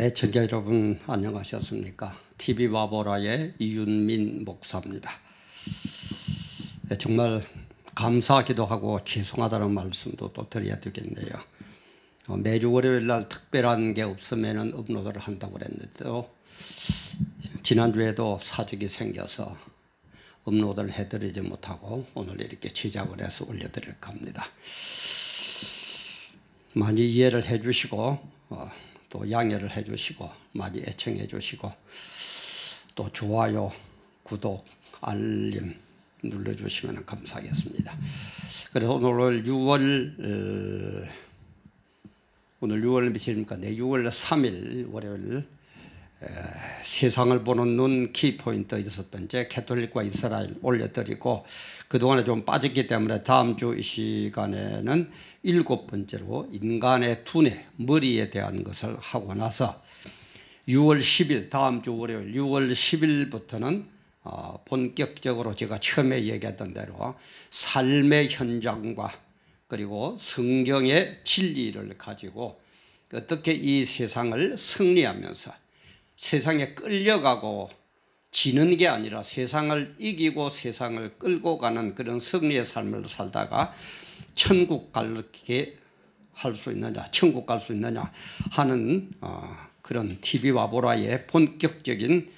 애청자 여러분 안녕하셨습니까? TV와보라의 이윤민 목사입니다. 정말 감사하기도 하고 죄송하다는 말씀도 또 드려야 되겠네요. 매주 월요일 날 특별한 게 없으면 업로드를 한다고 그랬는데도 지난주에도 사직이 생겨서 업로드를 해드리지 못하고 오늘 이렇게 제작을 해서 올려드릴까 합니다. 많이 이해를 해주시고 또 양해를 해주시고 많이 애청해 주시고 또 좋아요, 구독, 알림 눌러주시면 감사하겠습니다. 그래서 오늘 6월 며칠입니까? 네, 6월 3일 월요일 세상을 보는 눈 키포인트 6번째 캐톨릭과 이스라엘 올려드리고 그동안에 좀 빠졌기 때문에 다음 주 이 시간에는 7번째로 인간의 두뇌, 머리에 대한 것을 하고 나서 6월 10일 다음 주 월요일 6월 10일부터는 본격적으로 제가 처음에 얘기했던 대로 삶의 현장과 그리고 성경의 진리를 가지고 어떻게 이 세상을 승리하면서 세상에 끌려가고 지는 게 아니라 세상을 이기고 세상을 끌고 가는 그런 승리의 삶을 살다가 천국 가게 할 수 있느냐, 천국 갈 수 있느냐 하는 그런 TV와보라의 본격적인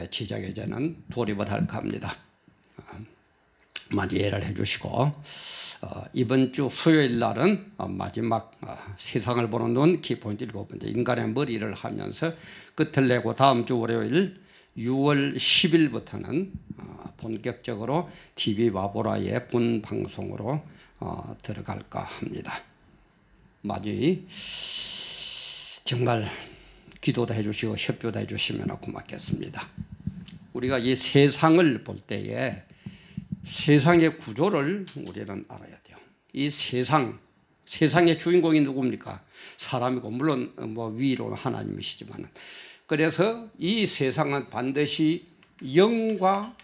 제작에 저는 돌입을 할까 합니다. 많이 이해를 해주시고 이번 주 수요일 날은 마지막 세상을 보는 눈 키포인트 7번째 인간의 머리를 하면서 끝을 내고 다음 주 월요일 6월 10일부터는 본격적으로 TV와보라의 본방송으로 들어갈까 합니다. 많이 정말 기도도 해주시고 협조도 해주시면 고맙겠습니다. 우리가 이 세상을 볼 때에 세상의 구조를 우리는 알아야 돼요. 이 세상의 주인공이 누굽니까? 사람이고 물론 위로 하나님이시지만 그래서 이 세상은 반드시 영과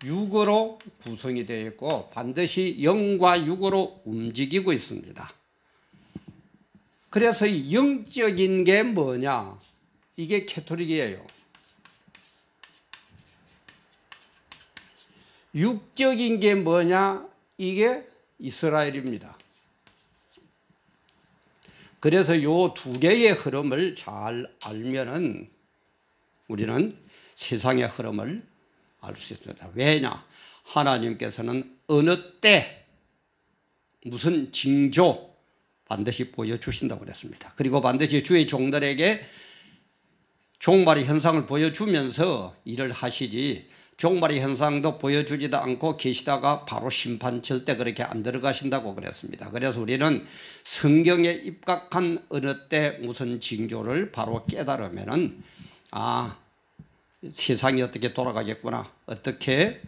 육으로 구성이 되어 있고 반드시 영과 육으로 움직이고 있습니다. 그래서 이 영적인 게 뭐냐? 이게 캐톨릭이에요. 육적인 게 뭐냐? 이게 이스라엘입니다. 그래서 이 두 개의 흐름을 잘 알면은 우리는 세상의 흐름을 알 수 있습니다. 왜냐? 하나님께서는 어느 때 무슨 징조 반드시 보여주신다고 그랬습니다. 그리고 반드시 주의 종들에게 종말의 현상을 보여주면서 일을 하시지 종말의 현상도 보여주지도 않고 계시다가 바로 심판 절대 그렇게 안 들어가신다고 그랬습니다. 그래서 우리는 성경에 입각한 어느 때 무슨 징조를 바로 깨달으면은 세상이 어떻게 돌아가겠구나, 어떻게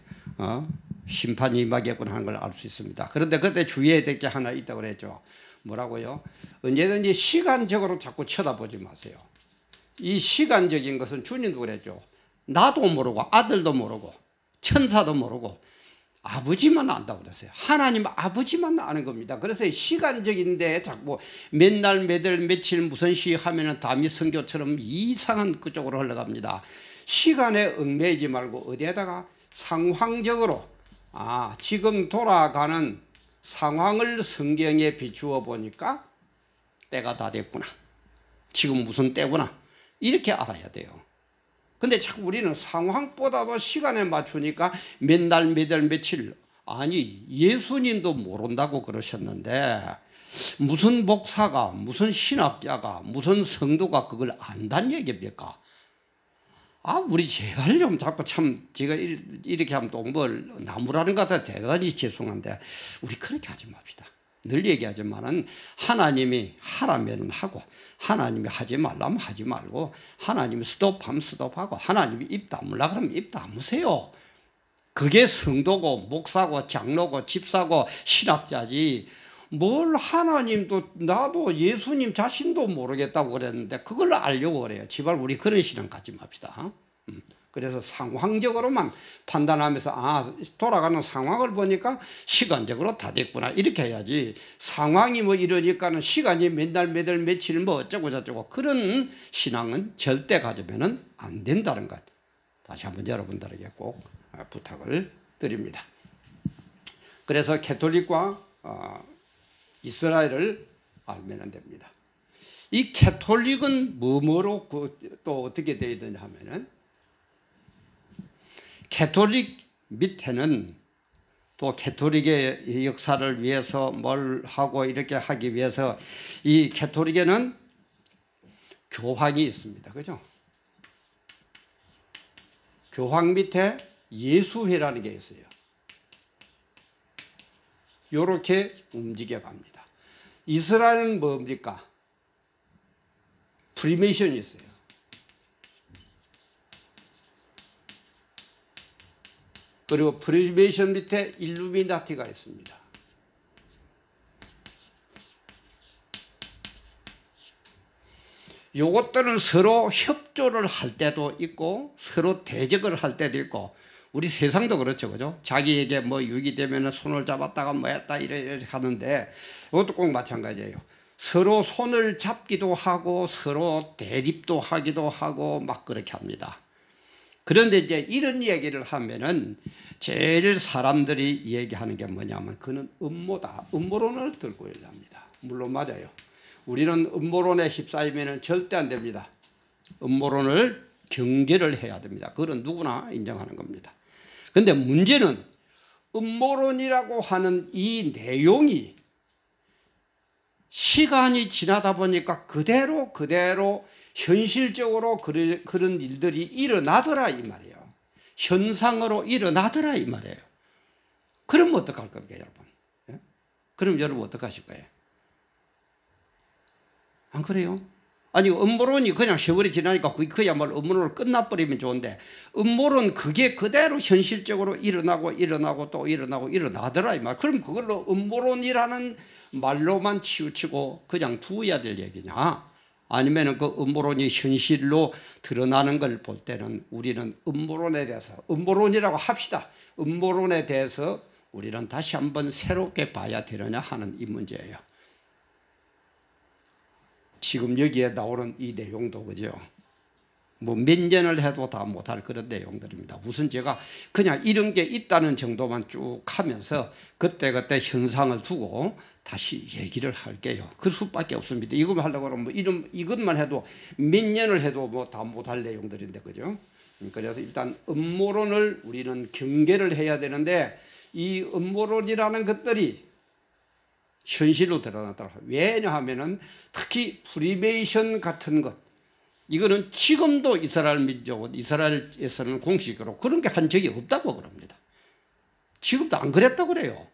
심판이 임하겠구나 하는 걸 알 수 있습니다. 그런데 그때 주의해야 될 게 하나 있다고 그랬죠. 뭐라고요? 언제든지 시간적으로 자꾸 쳐다보지 마세요. 이 시간적인 것은 주님도 그랬죠. 나도 모르고 아들도 모르고 천사도 모르고 아버지만 안다고 그랬어요. 하나님 아버지만 아는 겁니다. 그래서 시간적인데 자꾸 몇 날 몇 월 며칠 무슨 시 하면은 다미 선교처럼 이상한 그쪽으로 흘러갑니다. 시간에 얽매이지 말고 어디에다가 상황적으로 지금 돌아가는 상황을 성경에 비추어 보니까 때가 다 됐구나. 지금 무슨 때구나. 이렇게 알아야 돼요. 근데 자꾸 우리는 상황보다도 시간에 맞추니까 몇 날, 몇 월, 며칠. 아니, 예수님도 모른다고 그러셨는데 무슨 목사가, 무슨 신학자가, 무슨 성도가 그걸 안다는 얘기입니까? 우리 제발 좀 자꾸 참 제가 이렇게 하면 또 뭘 나무라는 것 같아 대단히 죄송한데 우리 그렇게 하지 맙시다. 늘 얘기하지만은 하나님이 하라면 하고 하나님이 하지 말라면 하지 말고 하나님이 스톱하면 스톱하고 하나님이 입 다물라 그러면 입 다무세요. 그게 성도고 목사고 장로고 집사고 신학자지 뭘 하나님도 나도 예수님 자신도 모르겠다고 그랬는데 그걸 알려고 그래요. 제발 우리 그런 신앙 갖지 맙시다. 그래서 상황적으로만 판단하면서 돌아가는 상황을 보니까 시간적으로 다 됐구나 이렇게 해야지, 상황이 뭐 이러니까는 시간이 몇 날 몇 월 며칠 뭐 어쩌고 저쩌고 그런 신앙은 절대 가지면은 안 된다는 것, 다시 한번 여러분들에게 꼭 부탁을 드립니다. 그래서 캐톨릭과 이스라엘을 알면 됩니다. 이 캐톨릭은 뭐로 또 어떻게 되어야 되냐 하면은, 캐톨릭 밑에는 또 캐톨릭의 역사를 위해서 뭘 하고 이렇게 하기 위해서 이 캐톨릭에는 교황이 있습니다. 그죠? 교황 밑에 예수회라는 게 있어요. 요렇게 움직여 갑니다. 이스라엘은 뭡니까? 프리메이션이 있어요. 그리고 프리메이션 밑에 일루미나티가 있습니다. 요것들은 서로 협조를 할 때도 있고 서로 대적을 할 때도 있고, 우리 세상도 그렇죠. 그죠? 자기에게 뭐 유익이 되면 손을 잡았다가 뭐 했다 이래 하는데, 이것도 꼭 마찬가지예요. 서로 손을 잡기도 하고 서로 대립도 하기도 하고 막 그렇게 합니다. 그런데 이제 이런 얘기를 하면은 제일 사람들이 얘기하는 게 뭐냐면 그는 음모다, 음모론을 들고 합니다. 물론 맞아요. 우리는 음모론에 휩싸이면 절대 안 됩니다. 음모론을 경계를 해야 됩니다. 그건 누구나 인정하는 겁니다. 그런데 문제는 음모론이라고 하는 이 내용이 시간이 지나다 보니까 그대로 현실적으로 그런 일들이 일어나더라 이 말이에요. 현상으로 일어나더라 이 말이에요. 그럼 어떡할 겁니까 여러분? 예? 그럼 여러분 어떡하실 거예요? 안 그래요? 아니 음모론이 그냥 세월이 지나니까 그야말로 음모론을 끝나버리면 좋은데, 음모론 그게 그대로 현실적으로 일어나고 또 일어나더라 이 말. 그럼 그걸로 음모론이라는 말로만 치우치고 그냥 두어야 될 얘기냐? 아니면 그 음모론이 현실로 드러나는 걸 볼 때는 우리는 음모론에 대해서, 음모론이라고 합시다. 음모론에 대해서 우리는 다시 한번 새롭게 봐야 되느냐 하는 이 문제예요. 지금 여기에 나오는 이 내용도 그죠? 뭐 몇 년을 해도 다 못할 그런 내용들입니다. 우선 제가 그냥 이런 게 있다는 정도만 쭉 하면서 그때그때 현상을 두고 다시 얘기를 할게요. 그 수밖에 없습니다. 이것만 하려고 하면 뭐 이것만 해도 몇 년을 해도 뭐 다 못할 내용들인데 그죠? 그래서 일단 음모론을 우리는 경계를 해야 되는데, 이 음모론이라는 것들이 현실로 드러나더라. 왜냐하면은 특히 프리메이션 같은 것, 이거는 지금도 이스라엘 민족은, 이스라엘에서는 공식으로 그런 게 한 적이 없다고 그럽니다. 지금도 안 그랬다고 그래요.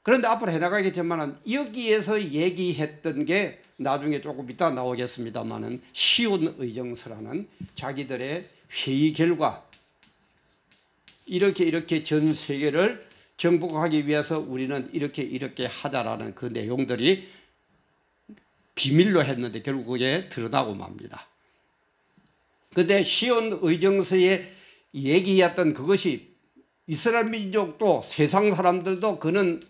그런데 앞으로 해나가겠지만 여기에서 얘기했던 게 나중에 조금 이따 나오겠습니다만은 시온 의정서라는 자기들의 회의 결과, 이렇게 전 세계를 정복하기 위해서 우리는 이렇게 하자라는 그 내용들이 비밀로 했는데 결국에 드러나고 맙니다. 그런데 시온 의정서에 얘기했던 그것이 이스라엘 민족도 세상 사람들도 그는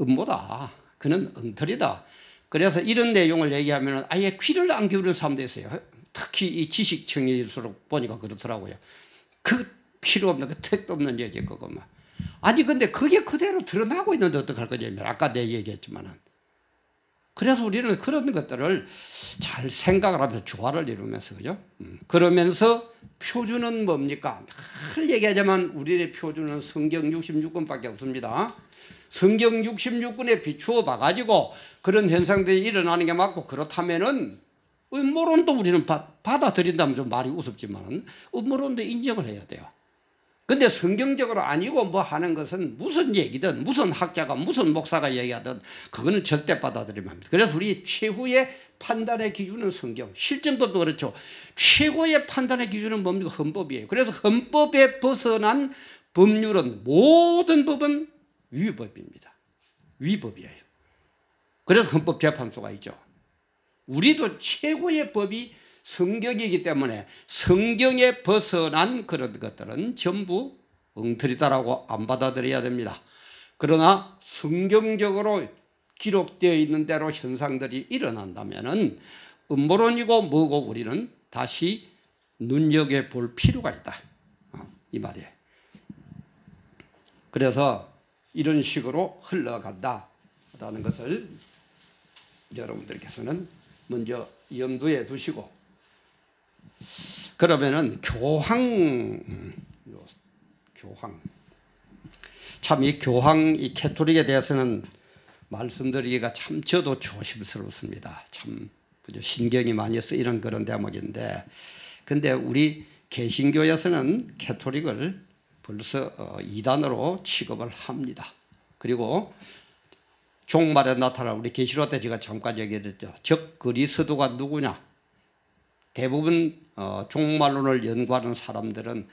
음모다, 그는 엉터리다. 그래서 이런 내용을 얘기하면 아예 귀를 안 기울이는 사람도 있어요. 특히 이 지식층일수록 보니까 그렇더라고요. 그 필요 없는, 그 택도 없는 얘기 그거만. 아니 근데 그게 그대로 드러나고 있는데 어떡할 거냐면, 아까 내 얘기했지만은. 그래서 우리는 그런 것들을 잘 생각을 하면서 조화를 이루면서, 그죠? 그러면서 표준은 뭡니까? 늘 얘기하자면 우리의 표준은 성경 66권밖에 없습니다. 성경 66권에 비추어 봐가지고 그런 현상들이 일어나는 게 맞고, 그렇다면은 음모론도 우리는 받아들인다면 좀 말이 우습지만 음모론도 인정을 해야 돼요. 근데 성경적으로 아니고 뭐 하는 것은 무슨 얘기든 무슨 학자가 무슨 목사가 얘기하든 그거는 절대 받아들이면 합니다. 그래서 우리 최후의 판단의 기준은 성경, 실전법도 그렇죠. 최고의 판단의 기준은 뭡니까? 헌법이에요. 그래서 헌법에 벗어난 법률은, 모든 법은 위법입니다. 위법이에요. 그래서 헌법재판소가 있죠. 우리도 최고의 법이 성경이기 때문에 성경에 벗어난 그런 것들은 전부 엉터리다라고 안 받아들여야 됩니다. 그러나 성경적으로 기록되어 있는 대로 현상들이 일어난다면 음모론이고 뭐고 우리는 다시 눈여겨볼 필요가 있다, 이 말이에요. 그래서 이런 식으로 흘러간다라는 것을 여러분들께서는 먼저 염두에 두시고, 그러면은 교황 참 이 교황 이 캐토릭에 대해서는 말씀드리기가 참 저도 조심스럽습니다. 참 신경이 많이 쓰이는 그런 대목인데, 근데 우리 개신교에서는 캐토릭을 벌써 이단으로 취급을 합니다. 그리고 종말에 나타날 우리 계시록 때 제가 잠깐 얘기했죠. 즉 그리스도가 누구냐? 대부분 종말론을 연구하는 사람들은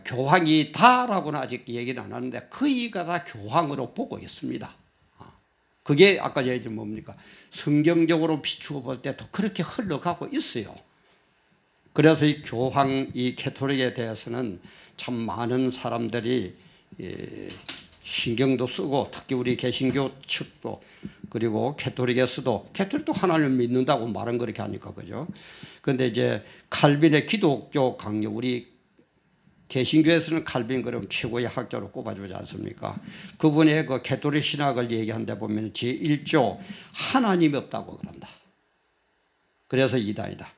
교황이다라고는 아직 얘기는 안 하는데 거의가 다 교황으로 보고 있습니다. 그게 아까 얘기했죠. 뭡니까? 성경적으로 비추어 볼 때도 그렇게 흘러가고 있어요. 그래서 이 교황, 이 캐토릭에 대해서는 참 많은 사람들이 신경도 쓰고, 특히 우리 개신교 측도, 그리고 캐토릭에서도 하나님을 믿는다고 말은 그렇게 하니까, 그죠? 근데 이제 칼빈의 기독교 강요, 우리 개신교에서는 칼빈 그럼 최고의 학자로 꼽아주지 않습니까? 그분의 그 캐토릭 신학을 얘기한데 보면 제1조 하나님이 없다고 그런다. 그래서 이단이다.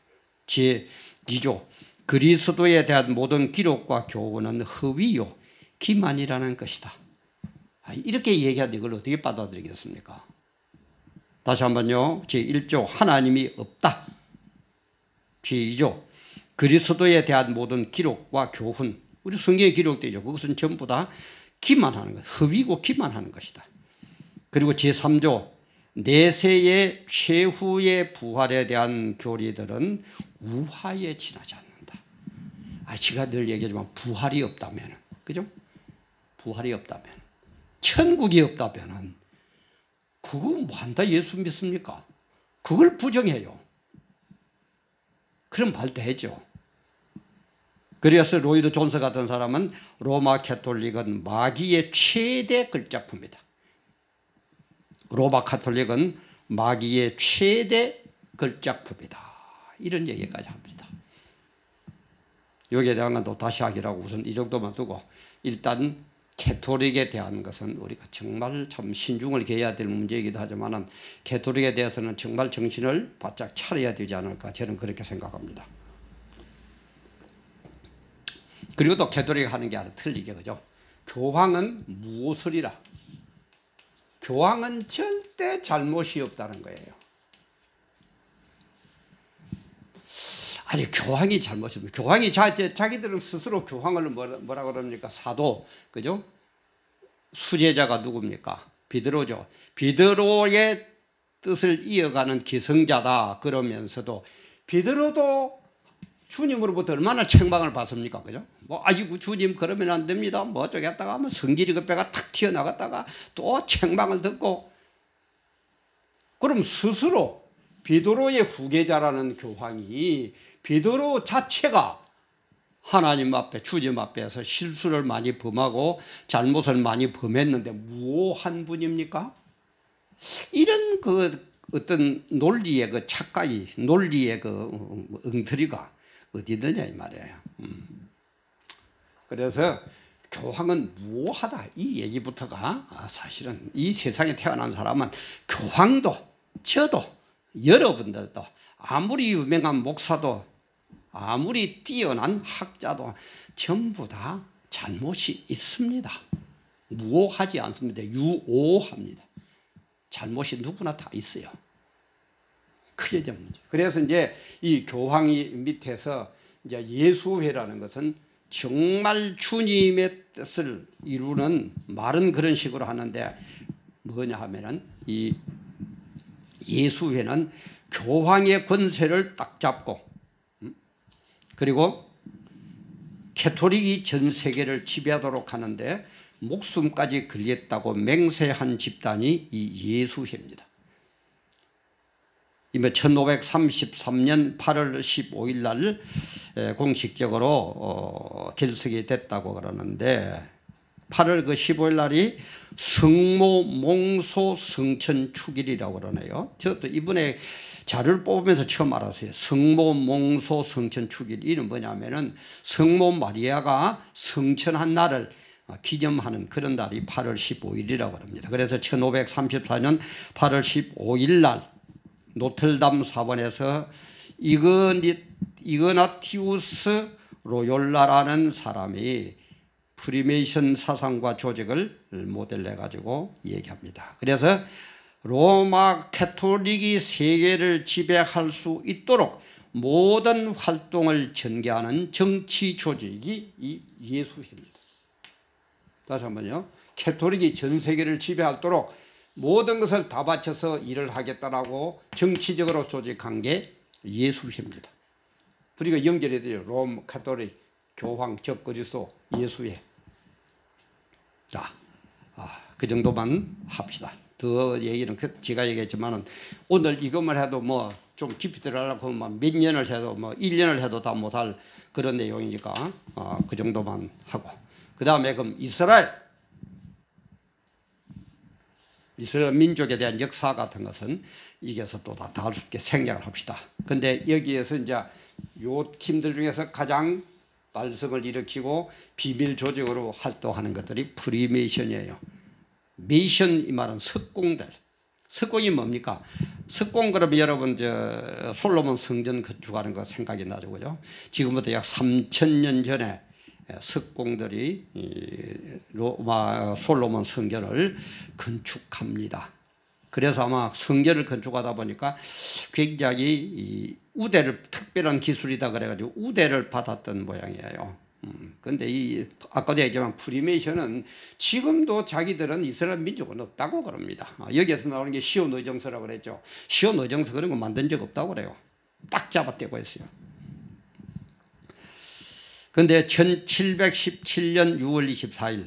제2조 그리스도에 대한 모든 기록과 교훈은 허위요 기만이라는 것이다. 이렇게 얘기하는데 이걸 어떻게 받아들이겠습니까? 다시 한번요. 제1조 하나님이 없다. 제2조 그리스도에 대한 모든 기록과 교훈, 우리 성경에 기록되죠. 그것은 전부 다 기만하는 것, 허위고 기만하는 것이다. 그리고 제3조 내세의 최후의 부활에 대한 교리들은 우화에 지나지 않는다. 제가 늘 얘기하지만 부활이 없다면, 그죠? 부활이 없다면, 천국이 없다면 그거 뭐 한다 예수 믿습니까? 그걸 부정해요. 그럼 발대했죠. 그래서 로이드 존스 같은 사람은 로마 캐톨릭은 마귀의 최대 걸작품이다. 로마 캐톨릭은 마귀의 최대 걸작품이다. 이런 얘기까지 합니다. 여기에 대한 건 또 다시 하기라고 우선 이 정도만 두고, 일단 캐톨릭에 대한 것은 우리가 정말 참 신중을 기해야 될 문제이기도 하지만 캐톨릭에 대해서는 정말 정신을 바짝 차려야 되지 않을까, 저는 그렇게 생각합니다. 그리고 또 캐톨릭이 하는 게 하나 틀리게, 그죠? 교황은 무엇을이라? 교황은 절대 잘못이 없다는 거예요. 아니, 교황이 잘못입니다. 교황이 자기들은 스스로 교황을 뭐라 그럽니까? 사도, 그죠? 수제자가 누굽니까? 비드로죠. 비드로의 뜻을 이어가는 기성자다 그러면서도 비드로도 주님으로부터 얼마나 책망을 받습니까? 그죠? 아이고 주님 그러면 안 됩니다. 뭐 어쩌겠다가 하면 성질이 급해가 탁 튀어나갔다가 또 책망을 듣고, 그럼 스스로 비드로의 후계자라는 교황이 비드로 자체가 하나님 앞에, 주님 앞에서 실수를 많이 범하고 잘못을 많이 범했는데 무오한 분입니까? 이런 그 어떤 논리의 그 착각이, 논리의 그 엉터리가 어디 있느냐 이 말이에요. 그래서 교황은 무오하다 이 얘기부터가 사실은 이 세상에 태어난 사람은 교황도 저도 여러분들도 아무리 유명한 목사도 아무리 뛰어난 학자도 전부 다 잘못이 있습니다. 무오하지 않습니다. 유오합니다. 잘못이 누구나 다 있어요. 크게 좀 문제. 그래서 이제 이 교황이 밑에서 이제 예수회라는 것은 정말 주님의 뜻을 이루는 말은 그런 식으로 하는데 뭐냐 하면은 이 예수회는 교황의 권세를 딱 잡고, 그리고 캐톨릭이 전 세계를 지배하도록 하는데 목숨까지 걸렸다고 맹세한 집단이 이 예수회입니다. 이번 1533년 8월 15일 날 공식적으로 결석이 됐다고 그러는데 8월 그 15일 날이 성모 몽소 성천 축일이라고 그러네요. 저도 이번에 자료를 뽑으면서 처음 알았어요. 성모 몽소 성천 축일. 이는 뭐냐면은 성모 마리아가 성천한 날을 기념하는 그런 날이 8월 15일이라고 합니다. 그래서 1534년 8월 15일 날 노틀담 사원에서 이그나티우스 로욜라라는 사람이 프리메이션 사상과 조직을 모델로 해가지고 얘기합니다. 그래서 로마 캐톨릭이 세계를 지배할 수 있도록 모든 활동을 전개하는 정치 조직이 이 예수회입니다. 다시 한번요. 캐톨릭이 전 세계를 지배하도록 모든 것을 다 바쳐서 일을 하겠다라고 정치적으로 조직한 게 예수회입니다. 우리가 연결해드려요. 롬 캐톨릭 교황 적그리스도 예수회. 자, 그 정도만 합시다. 더 얘기는 제가 얘기했지만은 오늘 이것만 해도 뭐 좀 깊이 들어가려고 하면 몇 년을 해도 뭐 1년을 해도 다 못할 그런 내용이니까 그 정도만 하고 그 다음에 그럼 이스라엘 민족에 대한 역사 같은 것은 이게서 또 다 다룰 수 있게 생략을 합시다. 근데 여기에서 이제 요 팀들 중에서 가장 발성을 일으키고 비밀 조직으로 활동하는 것들이 프리메이션이에요. 메이션 이 말은 석공들. 석공이 뭡니까? 석공 그러면 여러분 저 솔로몬 성전 건축하는 거 생각이 나죠, 그죠? 지금부터 약 3000년 전에 석공들이 로마 솔로몬 성전을 건축합니다. 그래서 아마 성전을 건축하다 보니까 굉장히 우대를 특별한 기술이다 그래가지고 우대를 받았던 모양이에요. 근데 아까도 얘기했지만 프리메이션은 지금도 자기들은 이스라엘 민족은 없다고 그럽니다. 여기에서 나오는 게 시온 의정서라고 그랬죠. 시온 의정서 그런 거 만든 적 없다고 그래요. 딱 잡아떼고 했어요. 근데 1717년 6월 24일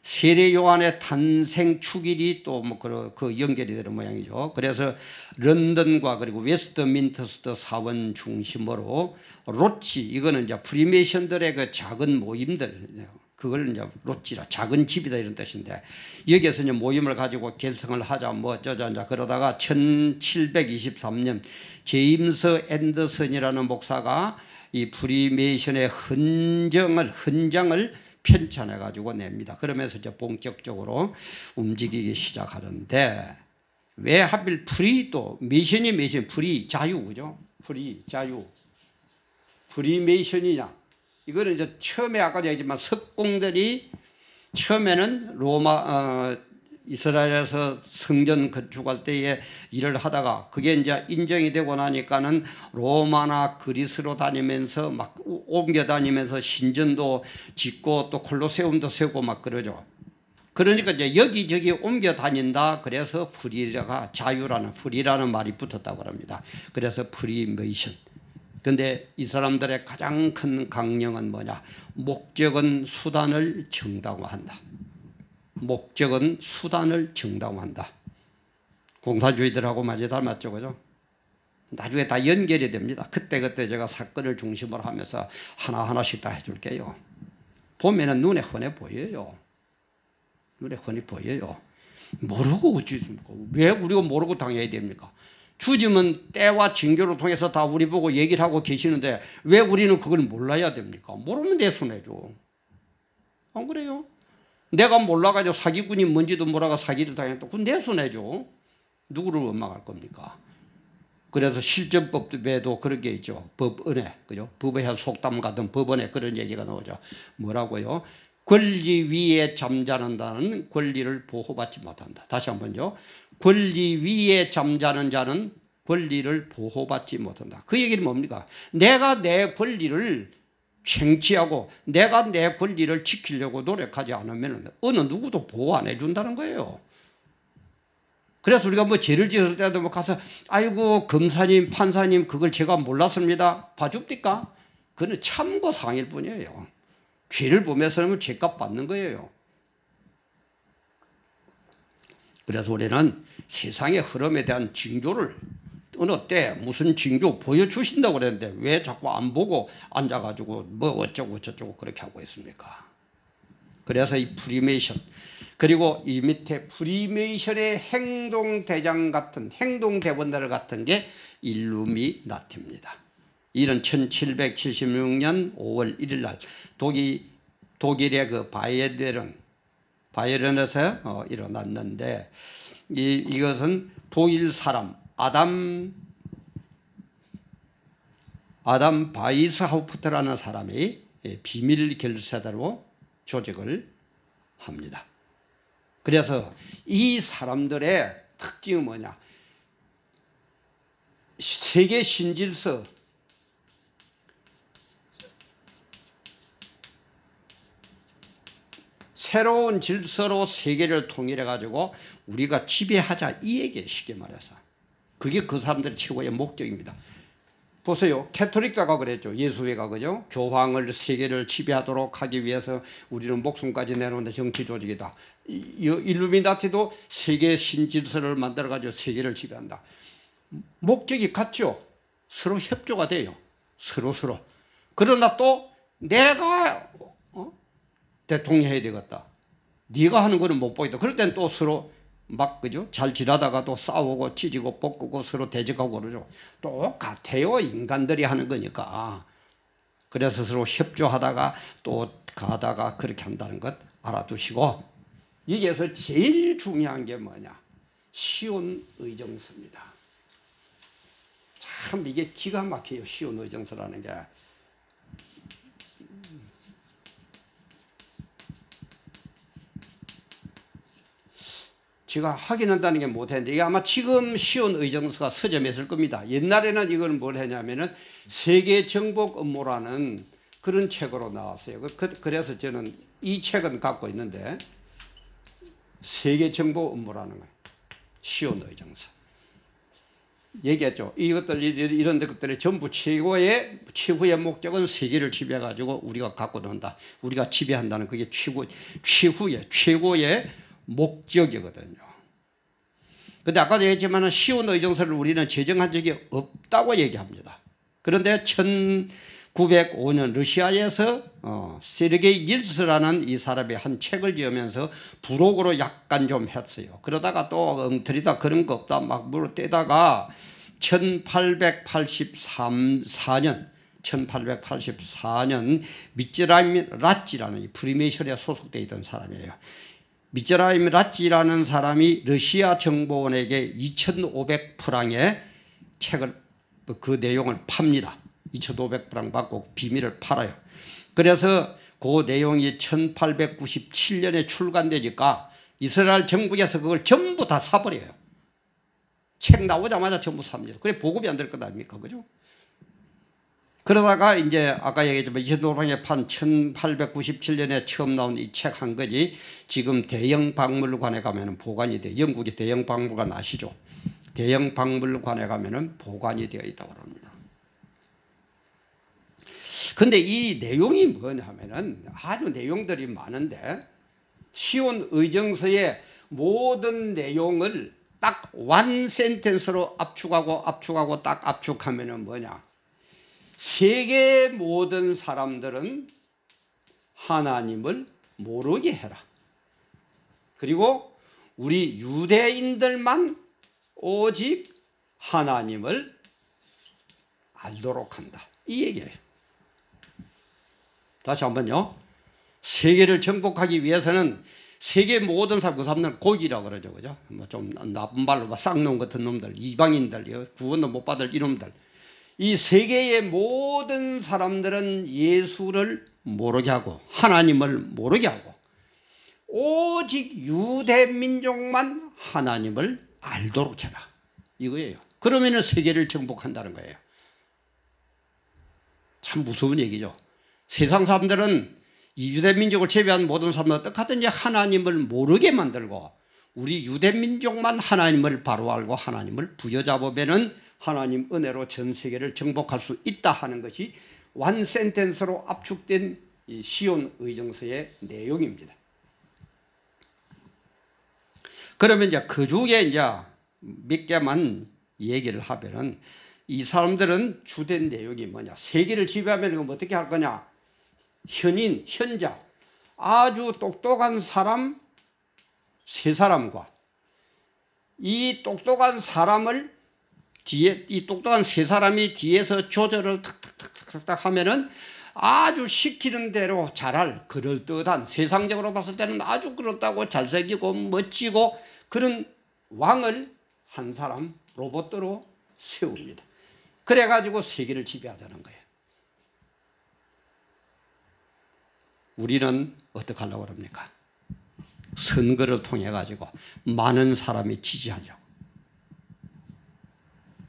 세례 요한의 탄생 축일이 또 뭐 그 연결이 되는 모양이죠. 그래서 런던과 그리고 웨스트민스터 사원 중심으로 로치 이거는 이제 프리메이션들의 그 작은 모임들 그걸 이제 로치라 작은 집이다 이런 뜻인데 여기에서 이제 모임을 가지고 결성을 하자 뭐 어쩌자 이제 그러다가 1723년 제임스 앤더슨이라는 목사가 이 프리메이션의 흔장을 편찬해 가지고 냅니다. 그러면서 이제 본격적으로 움직이기 시작하는데 왜 하필 프리도 미션이 프리 자유 그죠? 프리 자유 프리메이션이냐? 이거는 이제 처음에 아까도 얘기했지만 석공들이 처음에는 로마 이스라엘에서 성전 건축할 때에 일을 하다가 그게 이제 인정이 되고 나니까는 로마나 그리스로 다니면서 막 옮겨 다니면서 신전도 짓고 또 콜로세움도 세우고 막 그러죠. 그러니까 이제 여기저기 옮겨 다닌다. 그래서 프리가 자유라는 프리라는 말이 붙었다고 합니다. 그래서 프리메이션. 근데 이 사람들의 가장 큰 강령은 뭐냐? 목적은 수단을 정당화한다. 목적은 수단을 정당화한다. 공산주의들하고 많이 닮았죠, 그죠? 나중에 다 연결이 됩니다. 그때 제가 사건을 중심으로 하면서 하나하나씩 다 해줄게요. 보면은 눈에 훤해 보여요. 눈에 훤히 보여요. 모르고 어찌 있습니까? 왜 우리가 모르고 당해야 됩니까? 주님은 때와 징조를 통해서 다 우리 보고 얘기를 하고 계시는데 왜 우리는 그걸 몰라야 됩니까? 모르면 내 손해죠. 안 그래요? 내가 몰라가지고 사기꾼이 뭔지도 모르고 사기를 당했다. 그건 내 손해죠. 누구를 원망할 겁니까? 그래서 실전법에도 그런 게 있죠. 법은혜, 그죠? 법의 속담 같은 법원에 그런 얘기가 나오죠. 뭐라고요? 권리 위에 잠자는다는 권리를 보호받지 못한다. 다시 한번요. 권리 위에 잠자는 자는 권리를 보호받지 못한다. 그 얘기는 뭡니까? 내가 내 권리를 쟁취하고 내가 내 권리를 지키려고 노력하지 않으면 어느 누구도 보호 안 해준다는 거예요. 그래서 우리가 뭐 죄를 지을 때도 뭐 가서 아이고 검사님 판사님 그걸 제가 몰랐습니다 봐줍니까? 그건 참고사항일 뿐이에요. 죄를 보면서는 죄값 받는 거예요. 그래서 우리는 세상의 흐름에 대한 징조를 어때? 무슨 징조 보여주신다고 그랬는데 왜 자꾸 안 보고 앉아가지고 뭐 어쩌고 저쩌고 그렇게 하고 있습니까? 그래서 이 프리메이션, 그리고 이 밑에 프리메이션의 행동대장 같은, 행동대본들 같은 게 일루미나티입니다. 이런 1776년 5월 1일 날 독일의 그 바이에른에서 일어났는데, 이것은 독일 사람 아담 바이스하우프트라는 사람이 비밀 결사대로 조직을 합니다. 그래서 이 사람들의 특징은 뭐냐? 세계 신질서, 새로운 질서로 세계를 통일해 가지고 우리가 지배하자, 이 얘기에 쉽게 말해서. 그게 그 사람들의 최고의 목적입니다. 보세요. 캐톨릭자가 그랬죠. 예수회가, 그죠? 교황을, 세계를 지배하도록 하기 위해서 우리는 목숨까지 내놓는 정치 조직이다. 일루미나티도 세계 신질서를 만들어 가지고 세계를 지배한다. 목적이 같죠. 서로 협조가 돼요. 서로. 그러나 또 내가 대통령 해야 되겠다. 네가 하는 거는 못 보이다. 그럴 땐 또 서로 막, 그죠? 잘 지나다가 또 싸우고 찢고 볶고 서로 대적하고 그러죠. 똑같아요. 인간들이 하는 거니까. 그래서 서로 협조하다가 또 가다가 그렇게 한다는 것 알아두시고, 여기에서 제일 중요한 게 뭐냐? 시온 의정서입니다. 참 이게 기가 막혀요. 시온 의정서라는 게. 제가 확인한다는 게 못했는데, 이게 아마 지금 시온 의정서가 서점에 있을 겁니다. 옛날에는 이걸 뭘 했냐면은 세계 정복 업무라는 그런 책으로 나왔어요. 그래서 저는 이 책은 갖고 있는데, 세계 정복 업무라는 거예요. 시온 의정서. 얘기했죠. 이런 것들이 전부 최후의 목적은 세계를 지배해가지고 우리가 갖고 논다. 우리가 지배한다는 그게 최고의 목적이거든요. 근데 아까도 얘기했지만 시온 의정서를 우리는 제정한 적이 없다고 얘기합니다. 그런데 1905년 러시아에서 세르게이 닐스라는 이 사람이 한 책을 지으면서 부록으로 약간 좀 했어요. 그러다가 또 엉터리다, 그런 거 없다 막 물어대다가 1884년 미츠라임 라찌라는 이 프리메이션에 소속되어 있던 사람이에요. 미츠라임 라찌라는 사람이 러시아 정보원에게 2,500프랑의 책을, 그 내용을 팝니다. 2,500프랑 받고 비밀을 팔아요. 그래서 그 내용이 1897년에 출간되니까 이스라엘 정부에서 그걸 전부 다 사버려요. 책 나오자마자 전부 삽니다. 그래 보급이 안 될 것 아닙니까? 그죠? 그러다가 이제 아까 얘기했지만 2,500프랑에 판 1897년에 처음 나온 이 책 한 권이 지금 대형 박물관에 가면은 보관이 돼. 영국의 대형 박물관 아시죠? 대형 박물관에 가면은 보관이 되어 있다고 합니다. 근데 이 내용이 뭐냐면은 아주 내용들이 많은데, 시온 의정서의 모든 내용을 딱 원 센텐스로 압축하고 딱 압축하면은 뭐냐? 세계 모든 사람들은 하나님을 모르게 해라. 그리고 우리 유대인들만 오직 하나님을 알도록 한다. 이 얘기예요. 다시 한번요. 세계를 정복하기 위해서는 세계 모든 사람, 그 사람들은 고기라고 그러죠. 그죠? 뭐 좀 나쁜 말로 막 쌍놈 같은 놈들, 이방인들, 구원도 못 받을 이놈들. 이 세계의 모든 사람들은 예수를 모르게 하고 하나님을 모르게 하고 오직 유대 민족만 하나님을 알도록 해라. 이거예요. 그러면은 세계를 정복한다는 거예요. 참 무서운 얘기죠. 세상 사람들은 이 유대 민족을 제외한 모든 사람들은 똑같은 하나님을 모르게 만들고, 우리 유대 민족만 하나님을 바로 알고 하나님을 부여잡으면은 하나님 은혜로 전 세계를 정복할 수 있다 하는 것이 원 센텐스로 압축된 이 시온 의정서의 내용입니다. 그러면 이제 그 중에 이제 몇 개만 얘기를 하면은 이 사람들은 주된 내용이 뭐냐? 세계를 지배하면 그럼 어떻게 할 거냐? 현인, 현자, 아주 똑똑한 사람 세 사람과 이 똑똑한 사람을 뒤에 이 똑똑한 세 사람이 뒤에서 조절을 탁탁탁탁 하면은 아주 시키는 대로 잘할 그럴듯한 세상적으로 봤을 때는 아주 그렇다고 잘생기고 멋지고 그런 왕을 한 사람 로봇으로 세웁니다. 그래가지고 세계를 지배하자는 거예요. 우리는 어떻게 하려고 합니까? 선거를 통해 가지고 많은 사람이 지지하려고.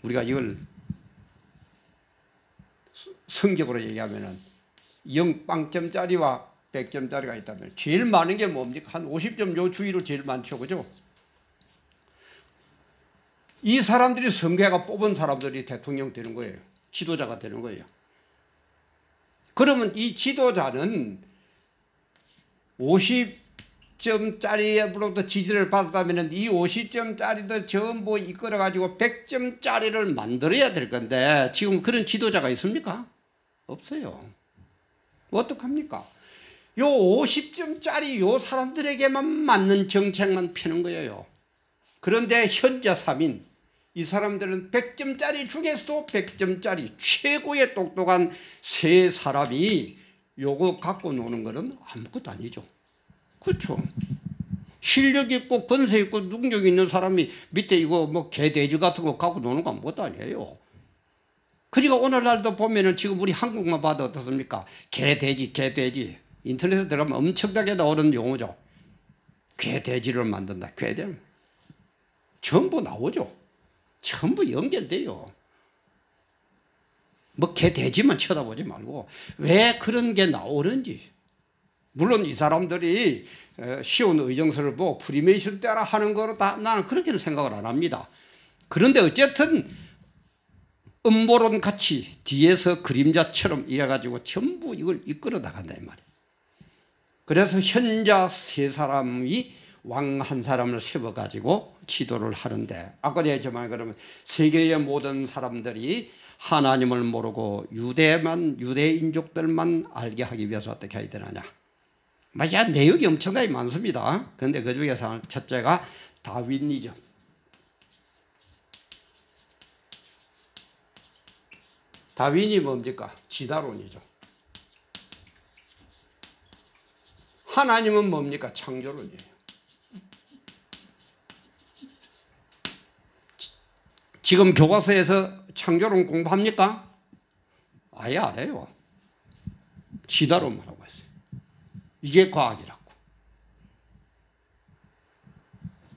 우리가 이걸 성격으로 얘기하면은 0빵점짜리와 100점짜리가 있다면 제일 많은 게 뭡니까? 한 50점 요 주위로 제일 많죠. 그죠? 이 사람들이 선거가 뽑은 사람들이 대통령 되는 거예요. 지도자가 되는 거예요. 그러면 이 지도자는 50점짜리로부터 지지를 받았다면 이 50점짜리도 전부 이끌어가지고 100점짜리를 만들어야 될 건데 지금 그런 지도자가 있습니까? 없어요. 어떡합니까? 요 50점짜리 요 사람들에게만 맞는 정책만 펴는 거예요. 그런데 현자 3인 이 사람들은 100점짜리 중에서도 100점짜리 최고의 똑똑한 세 사람이 요거 갖고 노는 거는 아무것도 아니죠. 그렇죠. 실력 있고 권세 있고 능력 있는 사람이 밑에 이거 뭐 개돼지 같은 거 갖고 노는 거 아무것도 아니에요. 그러니까 오늘날도 보면은 지금 우리 한국만 봐도 어떻습니까? 개돼지 인터넷에 들어가면 엄청나게 나오는 용어죠. 개돼지를 만든다. 개돼지 전부 나오죠. 전부 연결돼요. 뭐 개돼지만 쳐다보지 말고 왜 그런 게 나오는지. 물론 이 사람들이 쉬운 의정서를 보고 프리메이션 때라 하는 거로 다 나는 그렇게는 생각을 안 합니다. 그런데 어쨌든 음모론 같이 뒤에서 그림자처럼 이래가지고 전부 이걸 이끌어 나간다 이 말이에요. 그래서 현자 세 사람이 왕 한 사람을 세워가지고 지도를 하는데 아까 얘기했지만 그러면 세계의 모든 사람들이 하나님을 모르고 유대인족들만 알게 하기 위해서 어떻게 해야 되느냐. 야, 내용이 엄청나게 많습니다. 그런데 그 중에서 첫째가 다윈이죠. 다윈이 뭡니까? 진화론이죠. 하나님은 뭡니까? 창조론이에요. 지금 교과서에서 창조론 공부합니까? 아예 안 해요. 진화론만 하고 있어요. 이게 과학이라고.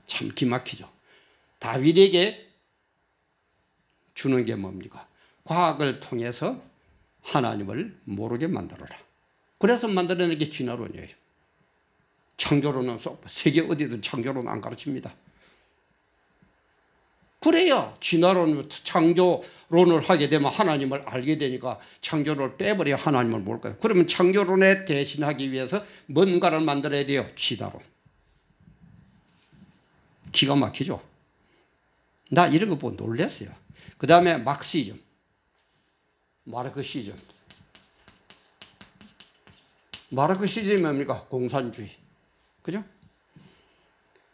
참 기막히죠. 다윗에게 주는 게 뭡니까? 과학을 통해서 하나님을 모르게 만들어라. 그래서 만들어낸 게 진화론이에요. 창조론은 세계 어디든 창조론 안 가르칩니다. 그래야 진화론, 창조론을 하게 되면 하나님을 알게 되니까 창조론을 빼버려야 하나님을 모를 거예요. 그러면 창조론에 대신하기 위해서 뭔가를 만들어야 돼요. 진화론. 기가 막히죠. 나 이런 거 보고 놀랐어요. 그 다음에 막시즘, 마르크시즘. 마르크시즘이 뭡니까? 공산주의. 그죠?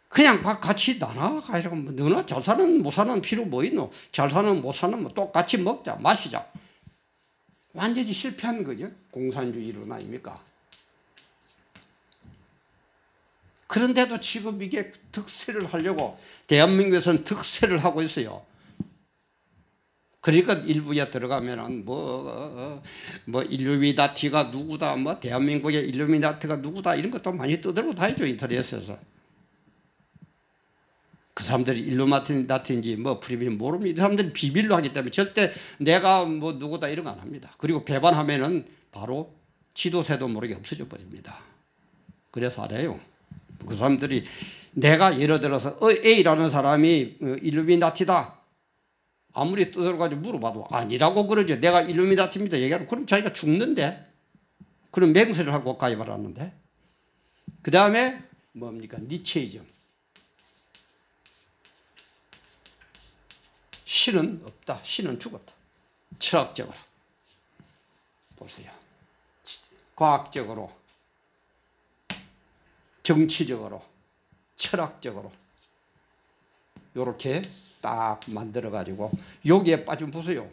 그냥 같이 나눠가지고 너나 잘 사는 못 사는 필요 뭐 있노? 잘 사는 못 사는 뭐 똑같이 먹자 마시자. 완전히 실패한 거죠. 공산주의론 아닙니까? 그런데도 지금 이게 득세를 하려고 대한민국에서는 득세를 하고 있어요. 그러니까 일부에 들어가면은 뭐 일루미나티가 누구다, 뭐 대한민국의 일루미나티가 누구다 이런 것도 많이 떠들고 다니죠 인터넷에서. 그 사람들이 일루미나티인지 뭐 프리미엄 모릅니다. 이 사람들이 비밀로 하기 때문에 절대 내가 뭐 누구다 이런 거 안 합니다. 그리고 배반하면은 바로 지도새도 모르게 없어져 버립니다. 그래서 알아요. 그 사람들이 내가 예를 들어서 A라는 사람이 일루미나티다. 아무리 떠들어가지고 물어봐도 아니라고 그러죠. 내가 일루미나티입니다. 얘기하고 그럼 자기가 죽는데. 그럼 맹세를 하고 가입을 하는데. 그 다음에 뭡니까? 니체이즘. 신은 없다. 신은 죽었다. 철학적으로 보세요. 과학적으로, 정치적으로, 철학적으로 이렇게 딱 만들어 가지고 여기에 빠지면 보세요.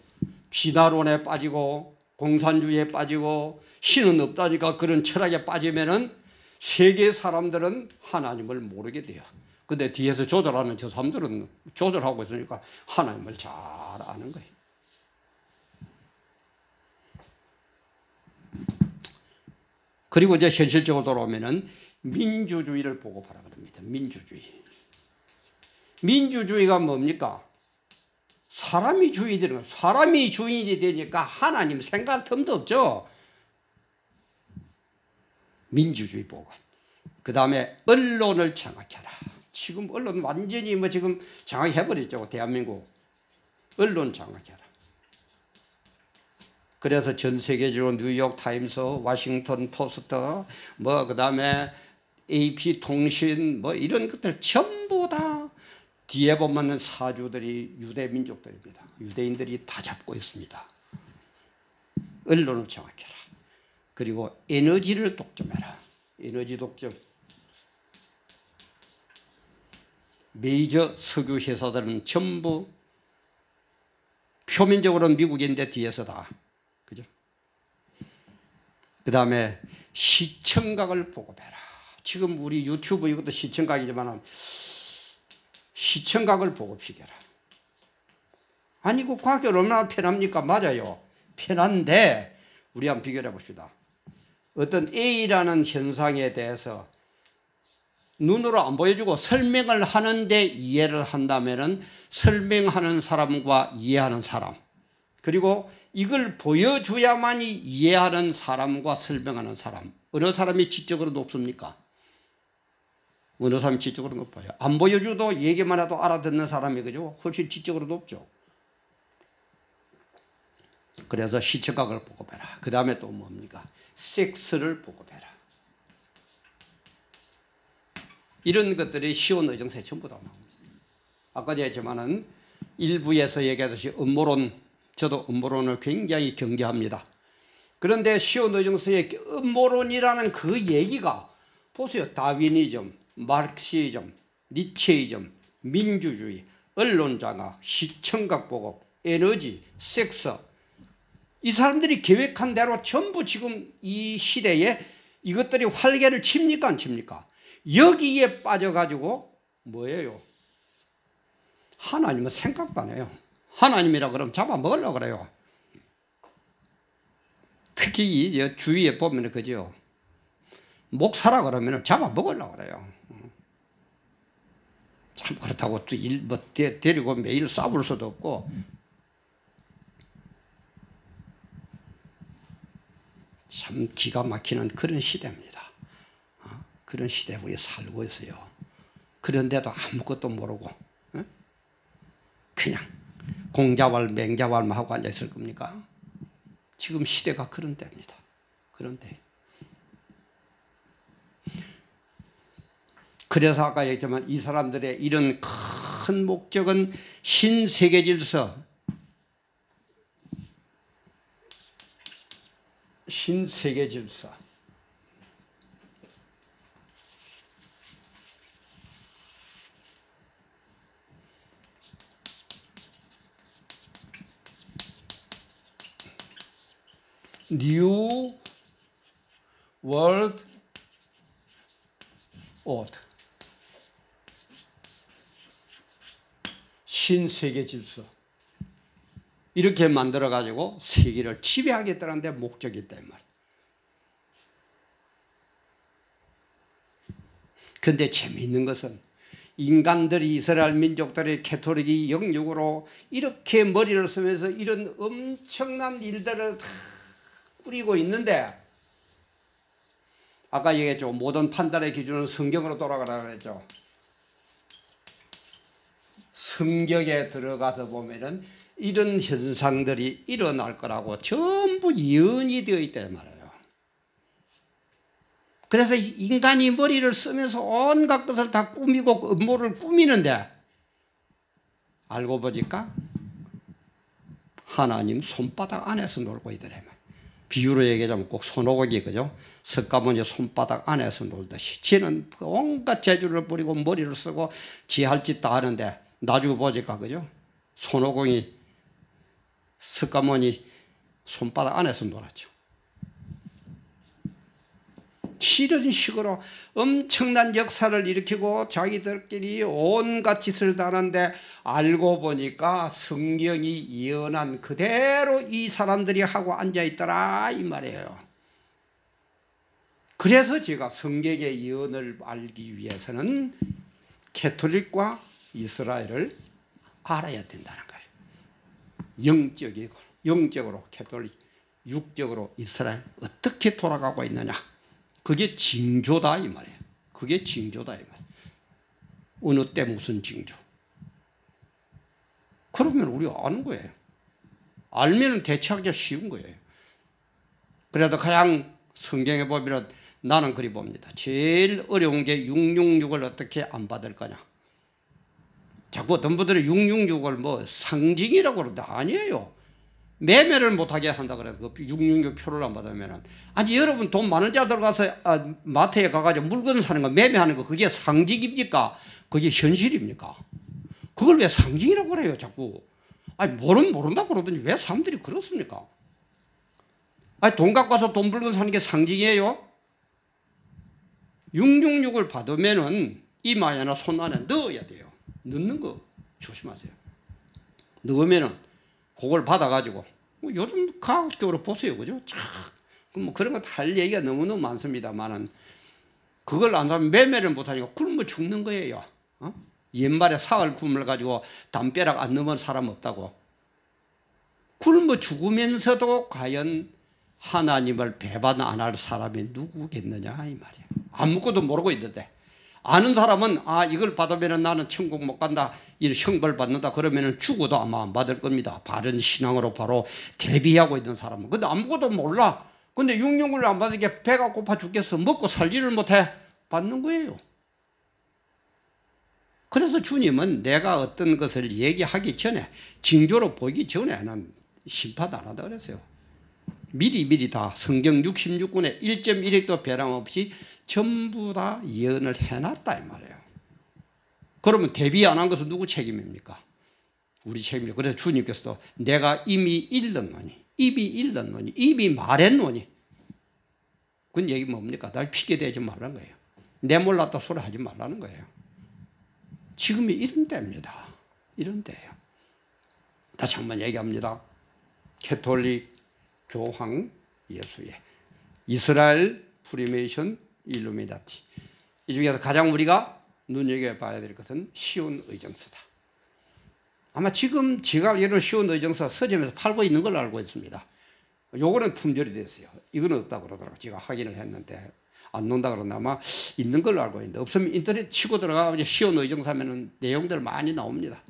진화론에 빠지고 공산주의에 빠지고 신은 없다니까 그런 철학에 빠지면은 세계 사람들은 하나님을 모르게 돼요. 근데 뒤에서 조절하는 저 사람들은 조절하고 있으니까 하나님을 잘 아는 거예요. 그리고 이제 현실적으로 돌아오면은 민주주의를 보고하라 그럽니다. 민주주의. 민주주의가 뭡니까? 사람이 주인이 되는 거예요. 사람이 주인이 되니까 하나님 생각할 틈도 없죠. 민주주의 보고. 그 다음에 언론을 장악해라. 지금 언론 완전히 뭐 지금 장악해버렸죠. 대한민국. 언론 장악해라. 그래서 전 세계적으로 뉴욕 타임스, 워싱턴 포스트, 뭐 그 다음에 AP 통신 뭐 이런 것들 전부 다 뒤에 보면 사주들이 유대 민족들입니다. 유대인들이 다 잡고 있습니다. 언론을 장악해라. 그리고 에너지를 독점해라. 에너지 독점. 메이저 석유 회사들은 전부 표면적으로는 미국인데 뒤에서 다. 그죠? 그 다음에 시청각을 보급해라. 지금 우리 유튜브 이것도 시청각이지만 시청각을 보급시켜라. 아니 그 과학이 얼마나 편합니까? 맞아요. 편한데 우리 한번 비교해 봅시다. 어떤 A라는 현상에 대해서 눈으로 안 보여주고 설명을 하는데 이해를 한다면은 설명하는 사람과 이해하는 사람, 그리고 이걸 보여줘야만이 이해하는 사람과 설명하는 사람, 어느 사람이 지적으로 높습니까? 어느 사람이 지적으로 높아요? 안 보여줘도 얘기만 해도 알아듣는 사람이 그죠? 훨씬 지적으로 높죠. 그래서 시청각을 보급해라. 그 다음에 또 뭡니까? 섹스를 보급해라. 이런 것들이 시온 의정서에 전부 다 나옵니다. 아까 얘기했지만은 일부에서 얘기하듯이 음모론, 저도 음모론을 굉장히 경계합니다. 그런데 시온 의정서의 음모론이라는 그 얘기가 보세요. 다윈이즘, 마르크시즘, 니체이즘, 민주주의, 언론장악, 시청각 보급, 에너지, 섹스, 이 사람들이 계획한 대로 전부 지금 이 시대에 이것들이 활개를 칩니까 안 칩니까? 여기에 빠져가지고 뭐예요? 하나님은 생각도 안 해요. 하나님이라 그러면 잡아먹으려고 그래요. 특히 이 주위에 보면 그죠? 목사라 그러면 잡아먹으려고 그래요. 참 그렇다고 또 데리고 매일 싸울 수도 없고. 참 기가 막히는 그런 시대입니다. 그런 시대에 우리 살고 있어요. 그런데도 아무것도 모르고 그냥 공자왈 맹자왈만 하고 앉아있을 겁니까? 지금 시대가 그런 때입니다. 그런데 그래서 아까 얘기했지만 이 사람들의 이런 큰 목적은 신세계 질서, 신세계 질서, New World Order, 신세계 질서, 이렇게 만들어 가지고 세계를 지배하겠다는 데 목적이 있다 이 말이에요. 근데 재미있는 것은 인간들이, 이스라엘 민족들의 캐토릭이 영육으로 이렇게 머리를 쓰면서 이런 엄청난 일들을 다 꾸리고 있는데, 아까 얘기했죠. 모든 판단의 기준은 성경으로 돌아가라 그랬죠. 성경에 들어가서 보면은 이런 현상들이 일어날 거라고 전부 예언이 되어 있다 말이에요. 그래서 인간이 머리를 쓰면서 온갖 것을 다 꾸미고 음모를 꾸미는데 알고 보니까 하나님 손바닥 안에서 놀고 있더래. 비유로 얘기하자면 꼭 손오공이 그죠? 석가모니 손바닥 안에서 놀듯이 지는 온갖 재주를 부리고 머리를 쓰고 지 할 짓 다 하는데 나중에 보니까 그죠? 손오공이 석가모니 손바닥 안에서 놀았죠. 이런 식으로 엄청난 역사를 일으키고 자기들끼리 온갖 짓을 다 하는데 알고 보니까 성경이 예언한 그대로 이 사람들이 하고 앉아있더라 이 말이에요. 그래서 제가 성경의 예언을 알기 위해서는 캐톨릭과 이스라엘을 알아야 된다는 거예요. 영적으로 캐톨릭, 육적으로 이스라엘 어떻게 돌아가고 있느냐. 그게 징조다 이 말이에요. 그게 징조다 이 말이에요. 어느 때 무슨 징조. 그러면 우리가 아는 거예요. 알면 대처하기가 쉬운 거예요. 그래도 그냥 성경에 보면 나는 그리 봅니다. 제일 어려운 게 666을 어떻게 안 받을 거냐. 자꾸 어떤 분들은 666을 뭐 상징이라고 그러는데 아니에요. 매매를 못하게 한다 그래서 그 666 표를 안 받으면 아니 여러분 돈 많은 자들 가서 마트에 가가지고 물건 사는 거 매매하는 거 그게 상징입니까? 그게 현실입니까? 그걸 왜 상징이라고 그래요 자꾸. 아니 모른다 그러더니 왜 사람들이 그렇습니까? 아니 돈 갖고 와서 돈 물건 사는 게 상징이에요? 666을 받으면은 이마에나 손 안에 넣어야 돼요. 넣는 거 조심하세요. 넣으면은 그걸 받아가지고 요즘 과학적으로 보세요, 그죠? 뭐 그런 거 할 얘기가 너무너무 많습니다만은 그걸 안 하면 매매를 못하니까 굶어 죽는 거예요. 옛말에 사흘 굶을 가지고 담벼락 안 넘은 사람 없다고. 굶어 죽으면서도 과연 하나님을 배반 안 할 사람이 누구겠느냐 이 말이에요. 아무것도 모르고 있는데 아는 사람은 이걸 받으면 나는 천국 못 간다, 이 형벌 받는다 그러면 죽어도 아마 안 받을 겁니다. 바른 신앙으로 바로 대비하고 있는 사람은. 근데 아무것도 몰라. 근데 666을 안 받으니까 배가 고파 죽겠어. 먹고 살지를 못해. 받는 거예요. 그래서 주님은 내가 어떤 것을 얘기하기 전에 징조로 보이기 전에는 심판 안 하다 그랬어요. 미리 다 성경 66권에 1.1핵도 변함없이 전부 다 예언을 해놨다 이 말이에요. 그러면 대비 안 한 것은 누구 책임입니까? 우리 책임이죠. 그래서 주님께서도 내가 이미 일렀노니 이미 말했노니 그건 얘기 뭡니까? 날 핑계대지 말라는 거예요. 내 몰랐다 소리 하지 말라는 거예요. 지금이 이런 때입니다. 이런 때예요. 다시 한번 얘기합니다. 캐톨릭 교황 예수회, 이스라엘 프리메이션 일루미나티. 이 중에서 가장 우리가 눈여겨봐야 될 것은 시온 의정서다. 아마 지금 제가 이런 시온 의정서 서점에서 팔고 있는 걸로 알고 있습니다. 요거는 품절이 됐어요. 이거는 없다고 그러더라고요. 제가 확인을 했는데 안 논다 그러나 아마 있는 걸로 알고 있는데 없으면 인터넷 치고 들어가면 시온 의정서 하면 내용들 많이 나옵니다.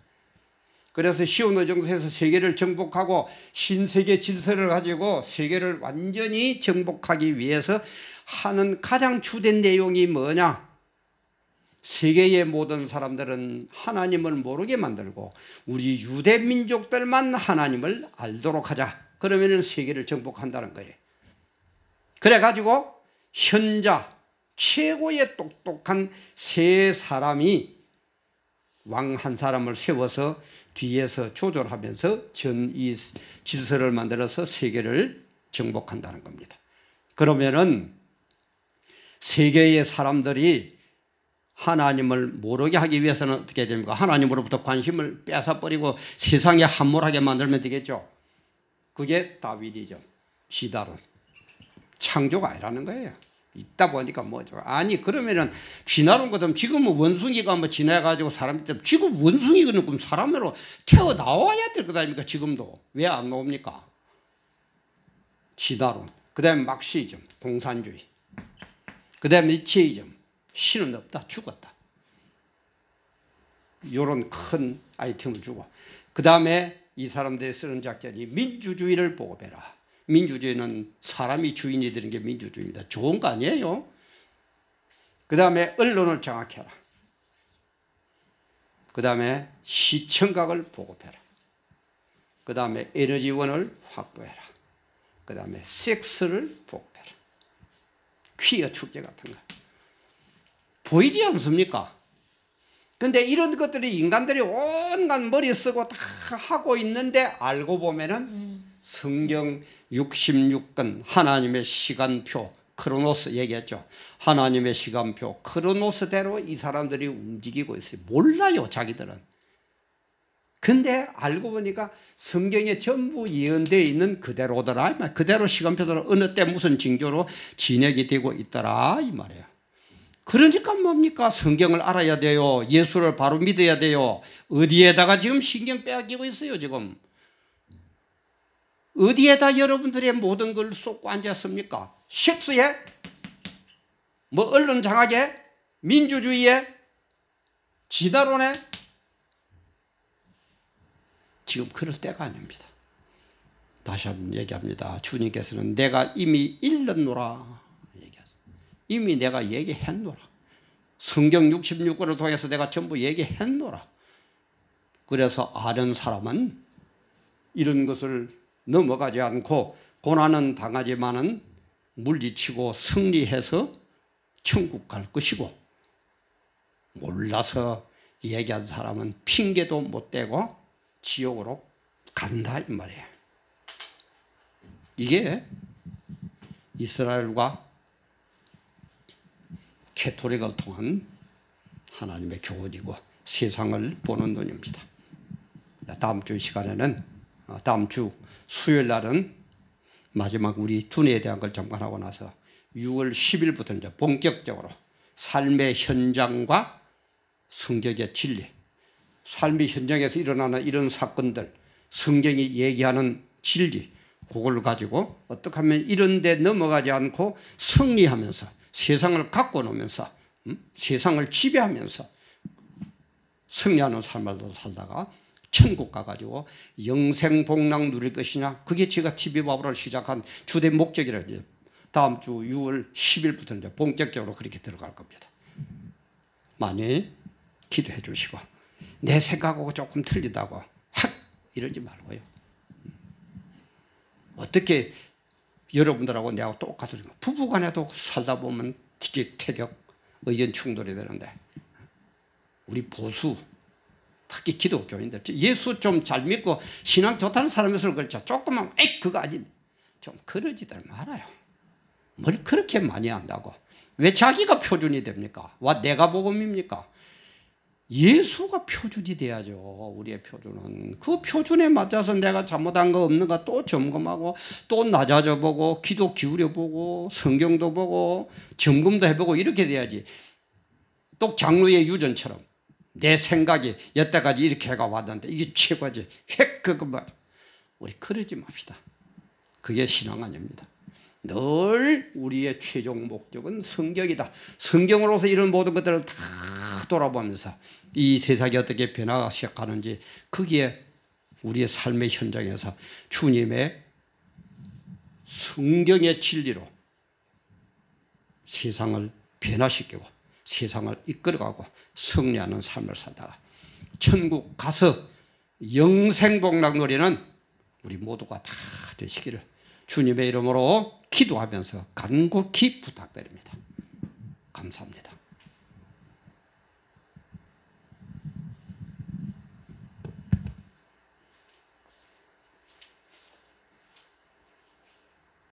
그래서 시온 의정서에서 세계를 정복하고 신세계 질서를 가지고 세계를 완전히 정복하기 위해서 하는 가장 주된 내용이 뭐냐? 세계의 모든 사람들은 하나님을 모르게 만들고 우리 유대 민족들만 하나님을 알도록 하자. 그러면 세계를 정복한다는 거예요. 그래가지고 현자 최고의 똑똑한 세 사람이 왕 한 사람을 세워서 뒤에서 조절하면서 이 질서를 만들어서 세계를 정복한다는 겁니다. 그러면은 세계의 사람들이 하나님을 모르게 하기 위해서는 어떻게 됩니까? 하나님으로부터 관심을 뺏어버리고 세상에 함몰하게 만들면 되겠죠. 그게 다윗이죠. 시다론. 창조가 아니라는 거예요. 있다 보니까 뭐죠. 아니 그러면은 쥐나론 것처럼 지금은 원숭이가 뭐 지나가지고 사람이 지금 원숭이는 그럼 사람으로 태어나와야 될 것 아닙니까? 지금도. 왜 안 나옵니까? 쥐나론. 그 다음에 막시즘, 공산주의. 그 다음에 니체이즘. 신은 없다. 죽었다. 이런 큰 아이템을 주고 그 다음에 이 사람들이 쓰는 작전이 민주주의를 보급해라. 민주주의는 사람이 주인이 되는 게 민주주의입니다. 좋은 거 아니에요? 그 다음에 언론을 장악해라. 그 다음에 시청각을 보급해라. 그 다음에 에너지원을 확보해라. 그 다음에 섹스를 복배라. 퀴어 축제 같은 거. 보이지 않습니까? 근데 이런 것들이 인간들이 온갖 머리 쓰고 다 하고 있는데 알고 보면은 성경 66권 하나님의 시간표 크로노스 얘기했죠. 하나님의 시간표 크로노스대로 이 사람들이 움직이고 있어요. 몰라요 자기들은. 근데 알고 보니까 성경에 전부 예언되어 있는 그대로더라. 그대로 시간표대로 어느 때 무슨 징조로 진행이 되고 있더라 이 말이에요. 그러니까 뭡니까? 성경을 알아야 돼요. 예수를 바로 믿어야 돼요. 어디에다가 지금 신경 빼앗기고 있어요 지금. 어디에다 여러분들의 모든 걸 쏟고 앉았습니까? 식수에? 뭐 언론 장악에? 민주주의에? 진화론에? 지금 그럴 때가 아닙니다. 다시 한번 얘기합니다. 주님께서는 내가 이미 일렀노라 얘기하세요. 이미 내가 얘기했노라. 성경 66권을 통해서 내가 전부 얘기했노라. 그래서 아는 사람은 이런 것을 넘어가지 않고 고난은 당하지만은 물리치고 승리해서 천국 갈 것이고, 몰라서 얘기한 사람은 핑계도 못 대고 지옥으로 간다 이 말이에요. 이게 이스라엘과 캐토릭을 통한 하나님의 교훈이고 세상을 보는 눈입니다. 다음 주 시간에는 다음 주 수요일 날은 마지막 우리 두뇌에 대한 걸 점검하고 나서 6월 10일부터 이제 본격적으로 삶의 현장과 성경의 진리, 삶의 현장에서 일어나는 이런 사건들, 성경이 얘기하는 진리, 그걸 가지고 어떻게 하면 이런 데 넘어가지 않고 승리하면서 세상을 갖고 노면서 세상을 지배하면서 승리하는 삶을 살다가 천국 가가지고 영생복락 누릴 것이냐, 그게 제가 TV바보를 시작한 주된 목적이라요. 다음 주 6월 10일부터 이제 본격적으로 그렇게 들어갈 겁니다. 많이 기도해 주시고, 내 생각하고 조금 틀리다고 확 이러지 말고요. 어떻게 여러분들하고 내하고 똑같은, 부부간에도 살다 보면 티격태격 의견 충돌이 되는데, 우리 보수 특히 기독교인들 예수 좀 잘 믿고 신앙 좋다는 사람에서 그렇죠. 조금만 에이 그거 아닌데 좀 그러지들 말아요. 뭘 그렇게 많이 한다고. 왜 자기가 표준이 됩니까? 와 내가 복음입니까? 예수가 표준이 돼야죠. 우리의 표준은. 그 표준에 맞춰서 내가 잘못한 거 없는가 또 점검하고 또 낮아져 보고 기도 기울여 보고 성경도 보고 점검도 해보고 이렇게 돼야지. 또 장로의 유전처럼 내 생각이 여태까지 이렇게 해가 왔는데 이게 최고지. 핵 그거 말. 우리 그러지 맙시다. 그게 신앙 아닙니다. 늘 우리의 최종 목적은 성경이다. 성경으로서 이런 모든 것들을 다 돌아보면서 이 세상이 어떻게 변화시작하는지, 거기에 우리의 삶의 현장에서 주님의 성경의 진리로 세상을 변화시키고 세상을 이끌어가고 승리하는 삶을 살다가 천국 가서 영생복락 누리는 우리 모두가 다 되시기를 주님의 이름으로 기도하면서 간곡히 부탁드립니다. 감사합니다.